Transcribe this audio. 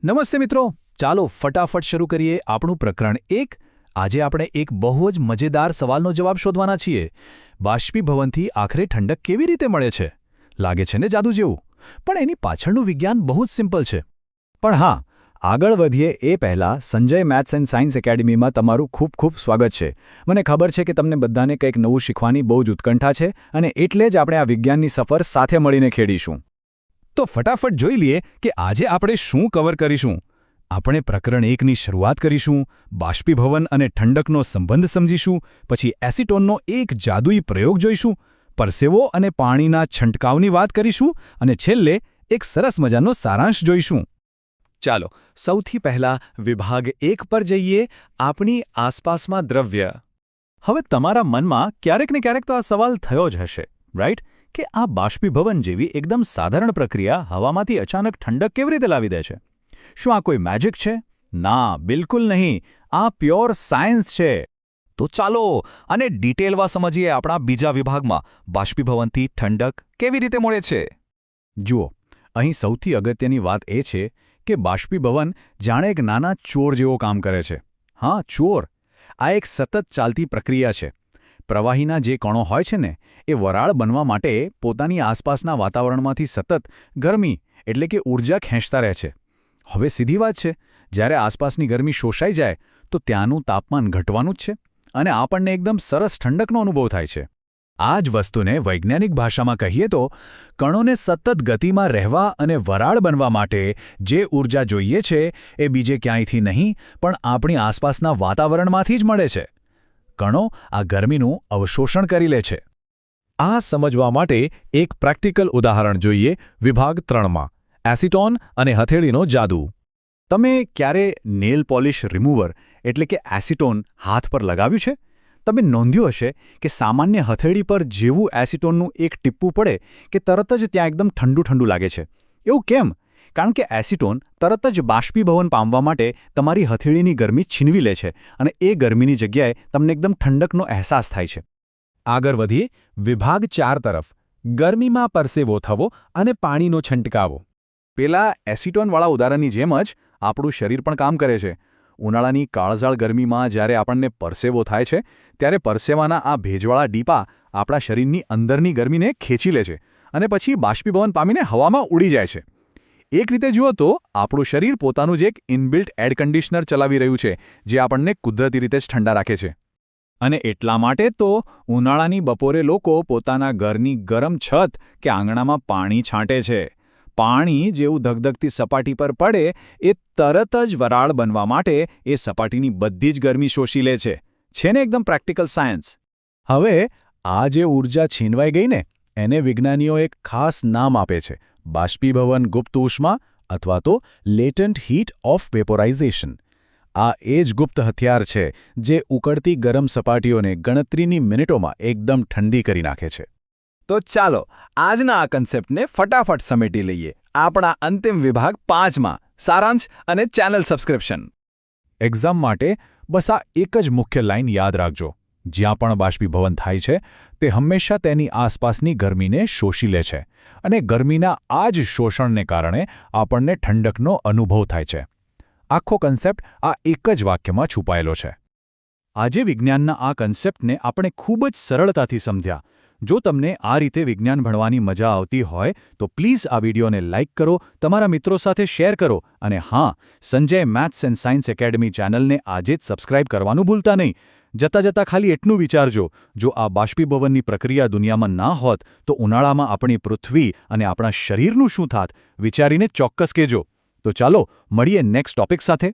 નમસ્તે મિત્રો, ચાલો ફટાફટ શરૂ કરીએ આપણું પ્રકરણ 1। આજે આપણે એક બહુ જ મજેદાર સવાલનો જવાબ શોધવાના છીએ। બાષ્પીભવનથી આખરે ઠંડક કેવી રીતે મળે છે? લાગે છે ને જાદુ જેવું, પણ એની પાછળનું વિજ્ઞાન બહુ જ સિમ્પલ છે। પણ હા, આગળ વધીએ એ પહેલાં સંજય મેથ્સ એન્ડ સાયન્સ એકેડમીમાં તમારું ખૂબ ખૂબ સ્વાગત છે। મને ખબર છે કે તમને બધાને કંઈક નવું શીખવાની બહુ જ ઉત્કંઠા છે અને એટલે જ આપણે આ વિજ્ઞાનની સફર સાથે મળીને ખેડીશું। તો ફટાફટ જોઈ લઈએ કે આજે આપણે શું કવર કરીશું। આપણે પ્રકરણ 1ની શરૂઆત કરીશું, બાષ્પીભવન અને ઠંડકનો સંબંધ સમજીશું, પછી એસિટોનનો એક જાદુઈ પ્રયોગ જોઈશું, પરસેવો અને પાણીના છંટકાવની વાત કરીશું અને છેલ્લે એક સરસ મજાનો સારાંશ જોઈશું। ચાલો સૌથી પહેલા વિભાગ 1 પર જઈએ, આપણી આસપાસમાં દ્રવ્ય। હવે તમારા મનમાં ક્યારેક ને ક્યારેક તો આ સવાલ થયો જ હશે, રાઈટ? કે આ બાષ્પીભવન જેવી એકદમ સાધારણ પ્રક્રિયા હવામાંથી અચાનક ઠંડક કેવી રીતે લાવી દે છે? શું આ કોઈ મેજિક છે? ના, બિલકુલ નહીં। આ પ્યોર સાયન્સ છે। તો ચાલો આને ડિટેલમાં સમજીએ આપણા બીજા વિભાગમાં, બાષ્પીભવનથી ઠંડક કેવી રીતે મળે છે। જુઓ, અહીં સૌથી અગત્યની વાત એ છે કે બાષ્પીભવન જાણે એક નાના ચોર જેવો કામ કરે છે। હા, ચોર। આ એક સતત ચાલતી પ્રક્રિયા છે। પ્રવાહીના જે કણો હોય છે ને, એ વરાળ બનવા માટે પોતાની આસપાસના વાતાવરણમાંથી સતત ગરમી એટલે કે ઊર્જા ખેંચતા રહે છે। હવે સીધી વાત છે, જ્યારે આસપાસની ગરમી શોષાઈ જાય તો ત્યાંનું તાપમાન ઘટવાનું જ છે અને આપણને એકદમ સરસ ઠંડકનો અનુભવ થાય છે। આ જ વસ્તુને વૈજ્ઞાનિક ભાષામાં કહીએ તો કણોને સતત ગતિમાં રહેવા અને વરાળ બનવા માટે જે ઊર્જા જોઈએ છે એ બીજે ક્યાંયથી નહીં પણ આપણી આસપાસના વાતાવરણમાંથી જ મળે છે। કણો આ ગરમીનું અવશોષણ કરી લે છે। આ સમજવા માટે એક પ્રેક્ટિકલ ઉદાહરણ જોઈએ, વિભાગ 3માં એસિટોન અને હથેળીનો જાદુ। તમે ક્યારે નેલ પોલિશ રિમૂવર એટલે કે એસિટોન હાથ પર લગાવ્યું છે? તમે નોંધ્યું હશે કે સામાન્ય હથેળી પર જેવું એસિટોનનું એક ટીપું પડે કે તરત જ ત્યાં એકદમ ઠંડુ ઠંડુ લાગે છે। એવું કેમ? કારણ કે એસિટોન તરત જ બાષ્પીભવન પામવા માટે તમારી હથેળીની ગરમી છીનવી લે છે અને એ ગરમીની જગ્યાએ તમને એકદમ ઠંડકનો અહેસાસ થાય છે। આગળ વધીએ વિભાગ 4 તરફ, ગરમીમાં પરસેવો થવો અને પાણીનો છંટકાવો। પેલા એસિટોનવાળા ઉદાહરણની જેમ જ આપણું શરીર પણ કામ કરે છે। ઉનાળાની કાળઝાળ ગરમીમાં જ્યારે આપણને પરસેવો થાય છે ત્યારે પરસેવાના આ ભેજવાળા ડીપા આપણા શરીરની અંદરની ગરમીને ખેંચી લે છે અને પછી બાષ્પીભવન પામીને હવામાં ઉડી જાય છે। એક રીતે જુઓ તો આપણું શરીર પોતાનું જ એક ઇનબિલ્ટ એર કન્ડિશનર ચલાવી રહ્યું છે, જે આપણને કુદરતી રીતે જ ઠંડા રાખે છે। અને એટલા માટે તો ઉનાળાની બપોરે લોકો પોતાના ઘરની ગરમ છત કે આંગણામાં પાણી છાંટે છે। પાણી જેવું ધગધગતી સપાટી પર પડે એ તરત જ વરાળ બનવા માટે એ સપાટીની બધી જ ગરમી શોષી લે છે। છે ને એકદમ પ્રેક્ટિકલ સાયન્સ? હવે આ જે ઊર્જા છીનવાઈ ગઈ ને, એને વિજ્ઞાનીઓ એક ખાસ નામ આપે છે, બાષ્પીભવન ગુપ્ત ઉષ્મા અથવા તો લેટન્ટ હીટ ઓફ વેપોરાઇઝેશન। આ એ જ ગુપ્ત હથિયાર છે જે ઉકળતી ગરમ સપાટીઓને ગણતરીની મિનિટોમાં એકદમ ઠંડી કરી નાખે છે। તો ચાલો આજના આ કન્સેપ્ટને ફટાફટ સમેટી લઈએ આપણા અંતિમ વિભાગ 5માં, સારાંશ અને ચેનલ સબસ્ક્રિપ્શન। એક્ઝામ માટે બસ આ એક જ મુખ્ય લાઇન યાદ રાખજો, જ્યાં પણ બાષ્પીભવન થાય છે તે હંમેશા તેની આસપાસની ગરમીને શોષી લે છે અને ગરમીના આ જ શોષણને કારણે આપણને ઠંડકનો અનુભવ થાય છે। આખો કન્સેપ્ટ આ એક જ વાક્યમાં છુપાયેલો છે। આજે વિજ્ઞાનના આ કન્સેપ્ટને આપણે ખૂબ જ સરળતાથી સમજ્યા। જો તમને આ રીતે વિજ્ઞાન ભણવાની મજા આવતી હોય તો પ્લીઝ આ વિડીયોને લાઇક કરો, તમારા મિત્રો સાથે શેર કરો અને હા, Sanjay maths and science academy ચેનલને આજે જ સબસ્ક્રાઇબ કરવાનું ભૂલતા નહીં। જતાં જતાં ખાલી એટલું વિચારજો, જો આ બાષ્પીભવનની પ્રક્રિયા દુનિયામાં ના હોત તો ઉનાળામાં આપણી પૃથ્વી અને આપણા શરીરનું શું થાત? વિચારીને ચોક્કસ કહેજો। તો ચાલો મળીએ નેક્સ્ટ ટોપિક સાથે।